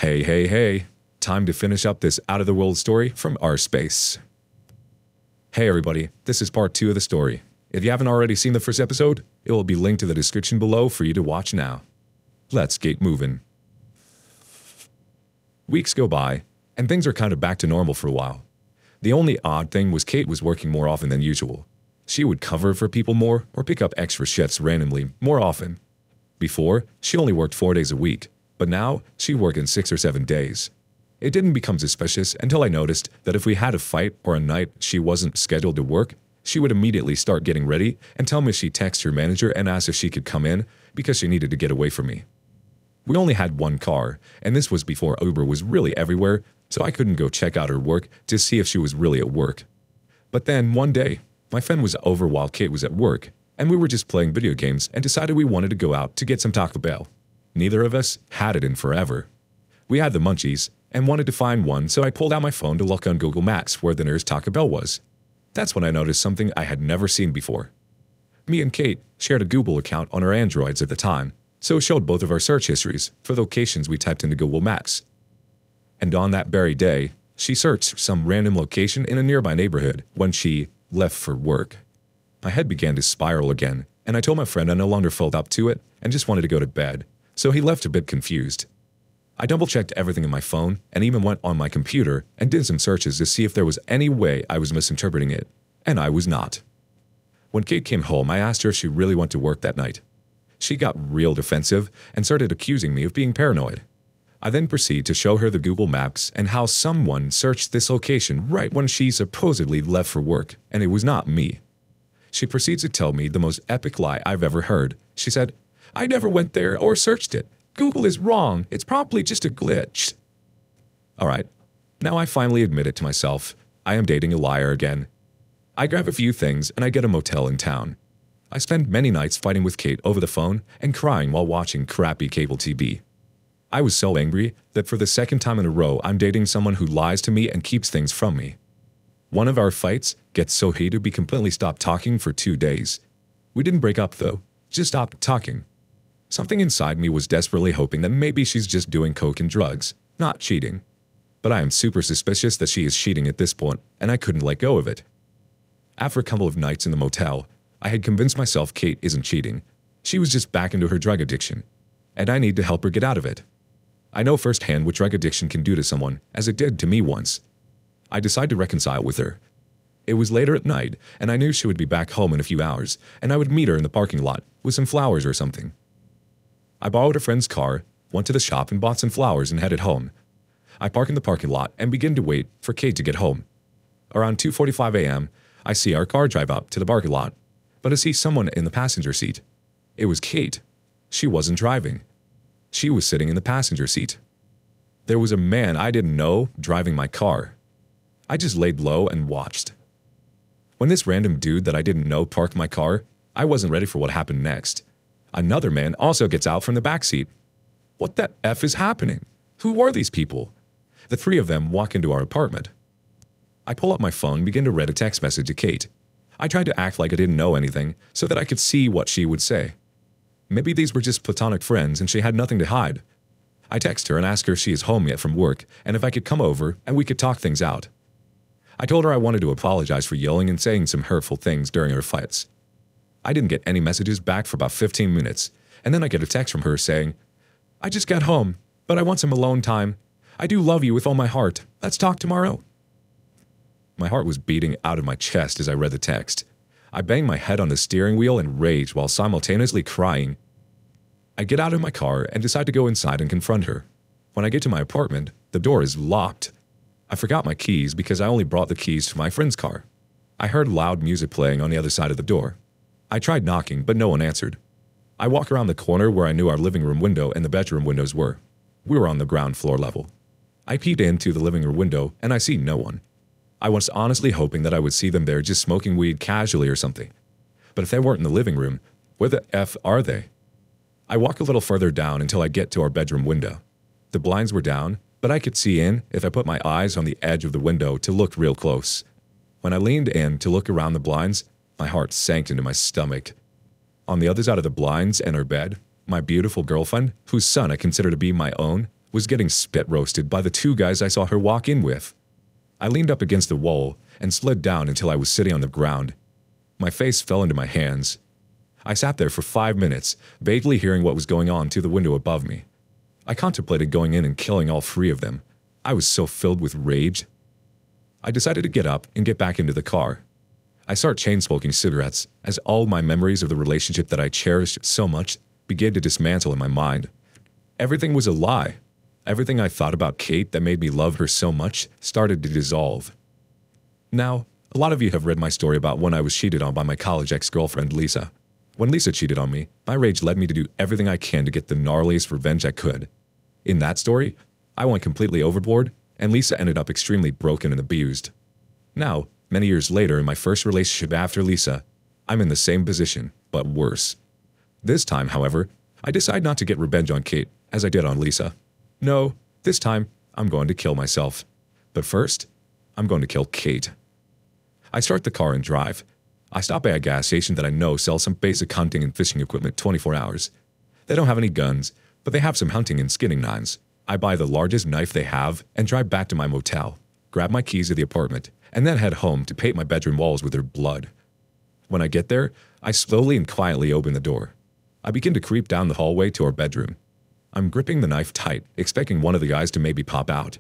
Hey, hey, hey. Time to finish up this out-of-the-world story from our space. Hey everybody, this is part 2 of the story. If you haven't already seen the first episode, it will be linked to the description below for you to watch now. Let's get moving. Weeks go by, and things are kind of back to normal for a while. The only odd thing was Kate was working more often than usual. She would cover for people more or pick up extra shifts randomly more often. Before, she only worked 4 days a week, but now she'd work in 6 or 7 days. It didn't become suspicious until I noticed that if we had a fight or a night she wasn't scheduled to work, she would immediately start getting ready and tell me she'd text her manager and ask if she could come in because she needed to get away from me. We only had one car, and this was before Uber was really everywhere, so I couldn't go check out her work to see if she was really at work. But then one day, my friend was over while Kate was at work, and we were just playing video games and decided we wanted to go out to get some Taco Bell. Neither of us had it in forever. We had the munchies and wanted to find one, so I pulled out my phone to look on Google Maps where the nearest Taco Bell was. That's when I noticed something I had never seen before. Me and Kate shared a Google account on our Androids at the time, so it showed both of our search histories for locations we typed into Google Maps. And on that very day, she searched some random location in a nearby neighborhood when she left for work. My head began to spiral again, and I told my friend I no longer felt up to it and just wanted to go to bed, so he left a bit confused. I double-checked everything in my phone and even went on my computer and did some searches to see if there was any way I was misinterpreting it, and I was not. When Kate came home, I asked her if she really went to work that night. She got real defensive and started accusing me of being paranoid. I then proceeded to show her the Google Maps and how someone searched this location right when she supposedly left for work, and it was not me. She proceeds to tell me the most epic lie I've ever heard. She said, "I never went there or searched it. Google is wrong. It's probably just a glitch." Alright, now I finally admit it to myself. I am dating a liar again. I grab a few things and I get a motel in town. I spend many nights fighting with Kate over the phone and crying while watching crappy cable TV. I was so angry that for the second time in a row I'm dating someone who lies to me and keeps things from me. One of our fights gets so heated we completely stopped talking for 2 days. We didn't break up though, just stopped talking. Something inside me was desperately hoping that maybe she's just doing coke and drugs, not cheating. But I am super suspicious that she is cheating at this point, and I couldn't let go of it. After a couple of nights in the motel, I had convinced myself Kate isn't cheating. She was just back into her drug addiction, and I need to help her get out of it. I know firsthand what drug addiction can do to someone, as it did to me once. I decided to reconcile with her. It was later at night, and I knew she would be back home in a few hours, and I would meet her in the parking lot with some flowers or something. I borrowed a friend's car, went to the shop and bought some flowers and headed home. I park in the parking lot and begin to wait for Kate to get home. Around 2:45 a.m., I see our car drive up to the parking lot, but I see someone in the passenger seat. It was Kate. She wasn't driving. She was sitting in the passenger seat. There was a man I didn't know driving my car. I just laid low and watched. When this random dude that I didn't know parked my car, I wasn't ready for what happened next. Another man also gets out from the back seat. What the F is happening? Who are these people? The 3 of them walk into our apartment. I pull up my phone and begin to read a text message to Kate. I tried to act like I didn't know anything so that I could see what she would say. Maybe these were just platonic friends and she had nothing to hide. I text her and ask her if she is home yet from work and if I could come over and we could talk things out. I told her I wanted to apologize for yelling and saying some hurtful things during our fights. I didn't get any messages back for about 15 minutes, and then I get a text from her saying, "I just got home, but I want some alone time. I do love you with all my heart. Let's talk tomorrow." My heart was beating out of my chest as I read the text. I banged my head on the steering wheel in rage while simultaneously crying. I get out of my car and decide to go inside and confront her. When I get to my apartment, the door is locked. I forgot my keys because I only brought the keys to my friend's car. I heard loud music playing on the other side of the door. I tried knocking, but no one answered. I walk around the corner where I knew our living room window and the bedroom windows were. We were on the ground floor level. I peeked into the living room window and I see no one. I was honestly hoping that I would see them there just smoking weed casually or something. But if they weren't in the living room, where the F are they? I walk a little further down until I get to our bedroom window. The blinds were down, but I could see in if I put my eyes on the edge of the window to look real close. When I leaned in to look around the blinds, my heart sank into my stomach. On the other side of the blinds and her bed, my beautiful girlfriend, whose son I consider to be my own, was getting spit roasted by the two guys I saw her walk in with. I leaned up against the wall and slid down until I was sitting on the ground. My face fell into my hands. I sat there for 5 minutes, vaguely hearing what was going on through the window above me. I contemplated going in and killing all 3 of them. I was so filled with rage. I decided to get up and get back into the car. I start chain-smoking cigarettes as all my memories of the relationship that I cherished so much began to dismantle in my mind. Everything was a lie. Everything I thought about Kate that made me love her so much started to dissolve. Now, a lot of you have read my story about when I was cheated on by my college ex-girlfriend Lisa. When Lisa cheated on me, my rage led me to do everything I can to get the gnarliest revenge I could. In that story, I went completely overboard, and Lisa ended up extremely broken and abused. Now, many years later in my first relationship after Lisa, I'm in the same position, but worse. This time, however, I decide not to get revenge on Kate as I did on Lisa. No, this time, I'm going to kill myself. But first, I'm going to kill Kate. I start the car and drive. I stop by a gas station that I know sells some basic hunting and fishing equipment 24 hours. They don't have any guns, but they have some hunting and skinning knives. I buy the largest knife they have and drive back to my motel, grab my keys to the apartment, and then head home to paint my bedroom walls with their blood. When I get there, I slowly and quietly open the door. I begin to creep down the hallway to our bedroom. I'm gripping the knife tight, expecting one of the guys to maybe pop out.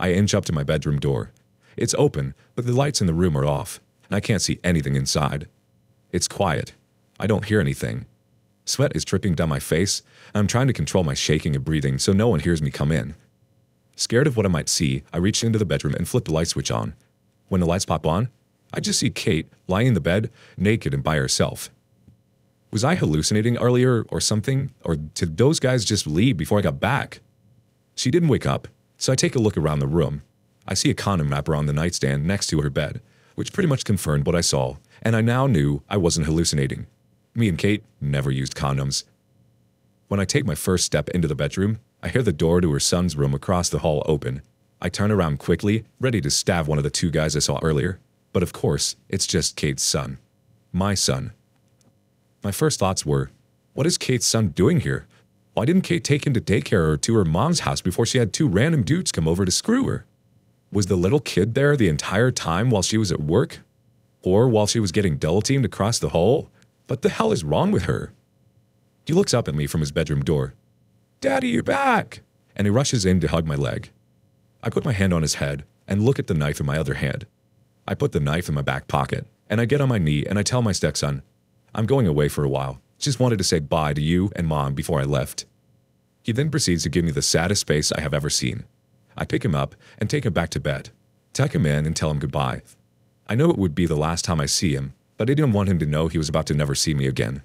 I inch up to my bedroom door. It's open, but the lights in the room are off, and I can't see anything inside. It's quiet. I don't hear anything. Sweat is dripping down my face, and I'm trying to control my shaking and breathing so no one hears me come in. Scared of what I might see, I reach into the bedroom and flip the light switch on. When the lights pop on, I just see Kate lying in the bed, naked and by herself. Was I hallucinating earlier or something, or did those guys just leave before I got back? She didn't wake up, so I take a look around the room. I see a condom wrapper on the nightstand next to her bed, which pretty much confirmed what I saw, and I now knew I wasn't hallucinating. Me and Kate never used condoms. When I take my first step into the bedroom, I hear the door to her son's room across the hall open. I turn around quickly, ready to stab one of the 2 guys I saw earlier. But of course, it's just Kate's son. My son. My first thoughts were, what is Kate's son doing here? Why didn't Kate take him to daycare or to her mom's house before she had 2 random dudes come over to screw her? Was the little kid there the entire time while she was at work? Or while she was getting double-teamed across the hall? What the hell is wrong with her? He looks up at me from his bedroom door. Daddy, you're back! And he rushes in to hug my leg. I put my hand on his head and look at the knife in my other hand. I put the knife in my back pocket, and I get on my knee and I tell my stepson, I'm going away for a while. Just wanted to say bye to you and Mom before I left. He then proceeds to give me the saddest face I have ever seen. I pick him up and take him back to bed, tuck him in and tell him goodbye. I know it would be the last time I see him, but I didn't want him to know he was about to never see me again.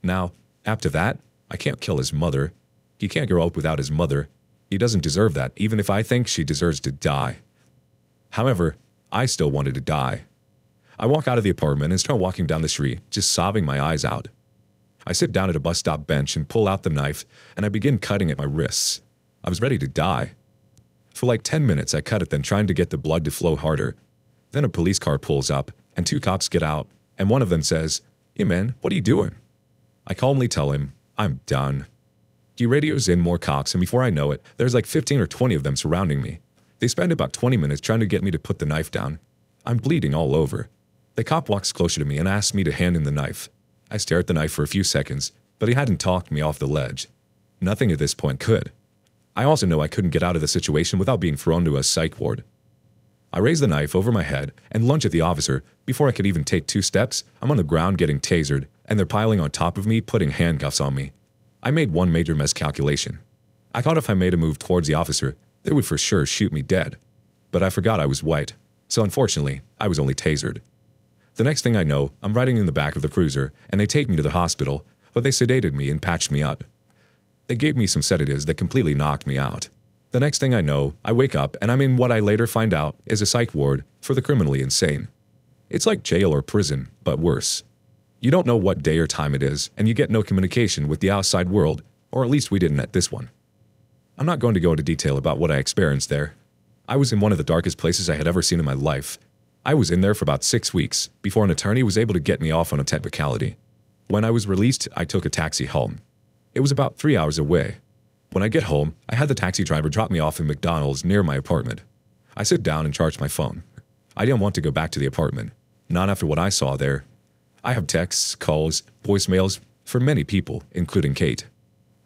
Now, after that, I can't kill his mother. He can't grow up without his mother. He doesn't deserve that, even if I think she deserves to die. However, I still wanted to die. I walk out of the apartment and start walking down the street, just sobbing my eyes out. I sit down at a bus stop bench and pull out the knife, and I begin cutting at my wrists. I was ready to die. For like 10 minutes, I cut at them, trying to get the blood to flow harder. Then a police car pulls up, and 2 cops get out, and one of them says, Hey man, what are you doing? I calmly tell him, I'm done. He radios in more cops, and before I know it, there's like 15 or 20 of them surrounding me. They spend about 20 minutes trying to get me to put the knife down. I'm bleeding all over. The cop walks closer to me and asks me to hand him the knife. I stare at the knife for a few seconds, but he hadn't talked me off the ledge. Nothing at this point could. I also know I couldn't get out of the situation without being thrown to a psych ward. I raise the knife over my head and lunge at the officer. Before I could even take 2 steps, I'm on the ground getting tasered, and they're piling on top of me, putting handcuffs on me. I made one major miscalculation. I thought if I made a move towards the officer, they would for sure shoot me dead. But I forgot I was white, so unfortunately, I was only tasered. The next thing I know, I'm riding in the back of the cruiser, and they take me to the hospital, but they sedated me and patched me up. They gave me some sedatives that completely knocked me out. The next thing I know, I wake up and I'm in what I later find out is a psych ward for the criminally insane. It's like jail or prison, but worse. You don't know what day or time it is, and you get no communication with the outside world, or at least we didn't at this one. I'm not going to go into detail about what I experienced there. I was in one of the darkest places I had ever seen in my life. I was in there for about 6 weeks before an attorney was able to get me off on a technicality. When I was released, I took a taxi home. It was about 3 hours away. When I get home, I had the taxi driver drop me off in McDonald's near my apartment. I sit down and charge my phone. I didn't want to go back to the apartment, not after what I saw there. I have texts, calls, voicemails for many people, including Kate.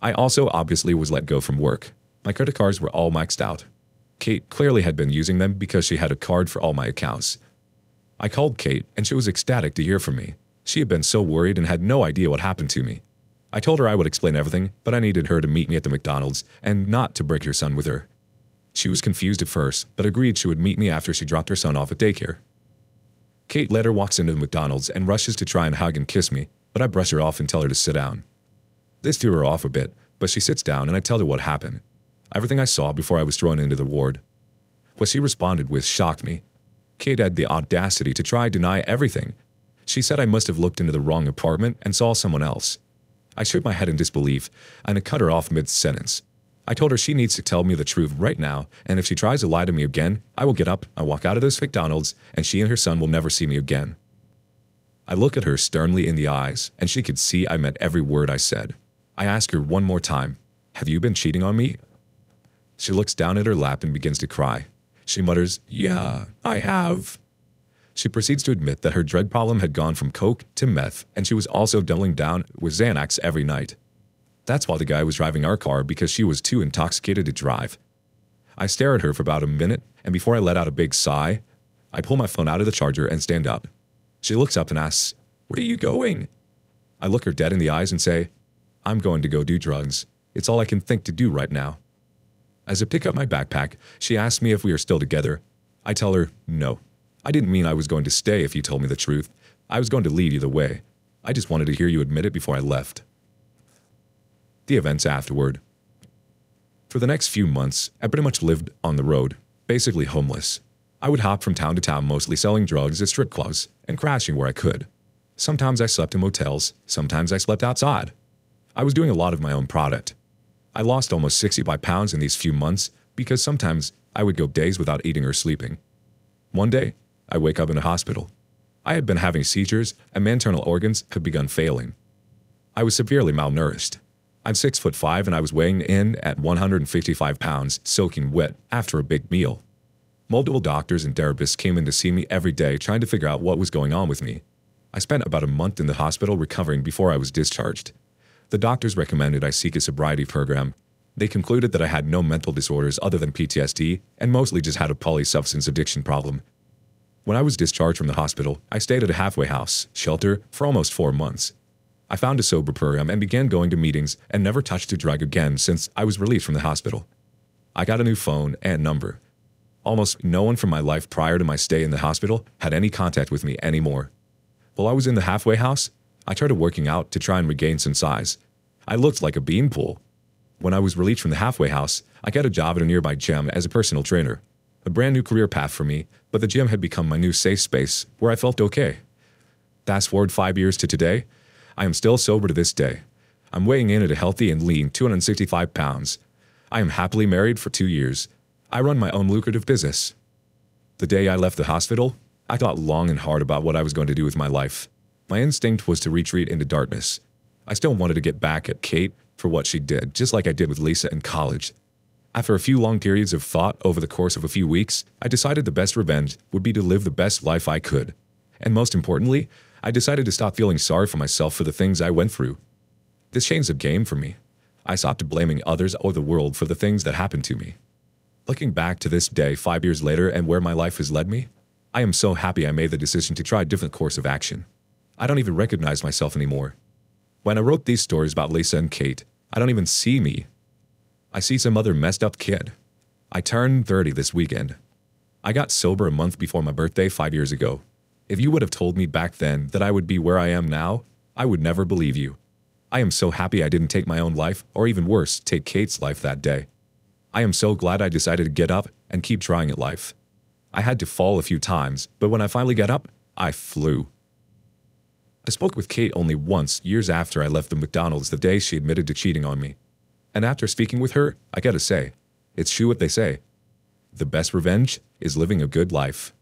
I also obviously was let go from work. My credit cards were all maxed out. Kate clearly had been using them because she had a card for all my accounts. I called Kate and she was ecstatic to hear from me. She had been so worried and had no idea what happened to me. I told her I would explain everything, but I needed her to meet me at the McDonald's and not to bring her son with her. She was confused at first, but agreed she would meet me after she dropped her son off at daycare. Kate later walks into the McDonald's and rushes to try and hug and kiss me, but I brush her off and tell her to sit down. This threw her off a bit, but she sits down and I tell her what happened. Everything I saw before I was thrown into the ward. What she responded with shocked me. Kate had the audacity to try to deny everything. She said I must have looked into the wrong apartment and saw someone else. I shook my head in disbelief and I cut her off mid-sentence. I told her she needs to tell me the truth right now, and if she tries to lie to me again, I will get up, I walk out of this McDonald's, and she and her son will never see me again. I look at her sternly in the eyes, and she could see I meant every word I said. I ask her one more time, "Have you been cheating on me?" She looks down at her lap and begins to cry. She mutters, "Yeah, I have." She proceeds to admit that her drug problem had gone from coke to meth, and she was also doubling down with Xanax every night. That's why the guy was driving our car, because she was too intoxicated to drive. I stare at her for about a minute, and before I let out a big sigh, I pull my phone out of the charger and stand up. She looks up and asks, "Where are you going?" I look her dead in the eyes and say, "I'm going to go do drugs. It's all I can think to do right now." As I pick up my backpack, she asks me if we are still together. I tell her, "No. I didn't mean I was going to stay if you told me the truth. I was going to leave either way. I just wanted to hear you admit it before I left." The events afterward. For the next few months, I pretty much lived on the road, basically homeless. I would hop from town to town, mostly selling drugs at strip clubs and crashing where I could. Sometimes I slept in motels, sometimes I slept outside. I was doing a lot of my own product. I lost almost 65 pounds in these few months because sometimes I would go days without eating or sleeping. One day, I wake up in a hospital. I had been having seizures and my internal organs had begun failing. I was severely malnourished. I'm 6'5" and I was weighing in at 155 pounds, soaking wet after a big meal. Multiple doctors and therapists came in to see me every day trying to figure out what was going on with me. I spent about a month in the hospital recovering before I was discharged. The doctors recommended I seek a sobriety program. They concluded that I had no mental disorders other than PTSD and mostly just had a polysubstance addiction problem. When I was discharged from the hospital, I stayed at a halfway house shelter for almost 4 months. I found a sober program and began going to meetings and never touched a drug again since I was released from the hospital. I got a new phone and number. Almost no one from my life prior to my stay in the hospital had any contact with me anymore. While I was in the halfway house, I started working out to try and regain some size. I looked like a beanpole. When I was released from the halfway house, I got a job at a nearby gym as a personal trainer. A brand new career path for me, but the gym had become my new safe space where I felt okay. Fast forward 5 years to today, I am still sober to this day. I'm weighing in at a healthy and lean 265 pounds. I am happily married for 2 years. I run my own lucrative business. The day I left the hospital, I thought long and hard about what I was going to do with my life. My instinct was to retreat into darkness. I still wanted to get back at Kate for what she did, just like I did with Lisa in college. After a few long periods of thought over the course of a few weeks, I decided the best revenge would be to live the best life I could. And most importantly, I decided to stop feeling sorry for myself for the things I went through. This changed the game for me. I stopped blaming others or the world for the things that happened to me. Looking back to this day 5 years later and where my life has led me, I am so happy I made the decision to try a different course of action. I don't even recognize myself anymore. When I wrote these stories about Lisa and Kate, I don't even see me. I see some other messed up kid. I turned 30 this weekend. I got sober a month before my birthday 5 years ago. If you would have told me back then that I would be where I am now, I would never believe you. I am so happy I didn't take my own life, or even worse, take Kate's life that day. I am so glad I decided to get up and keep trying at life. I had to fall a few times, but when I finally got up, I flew. I spoke with Kate only once, years after I left the McDonald's the day she admitted to cheating on me. And after speaking with her, I gotta say, it's true what they say. The best revenge is living a good life.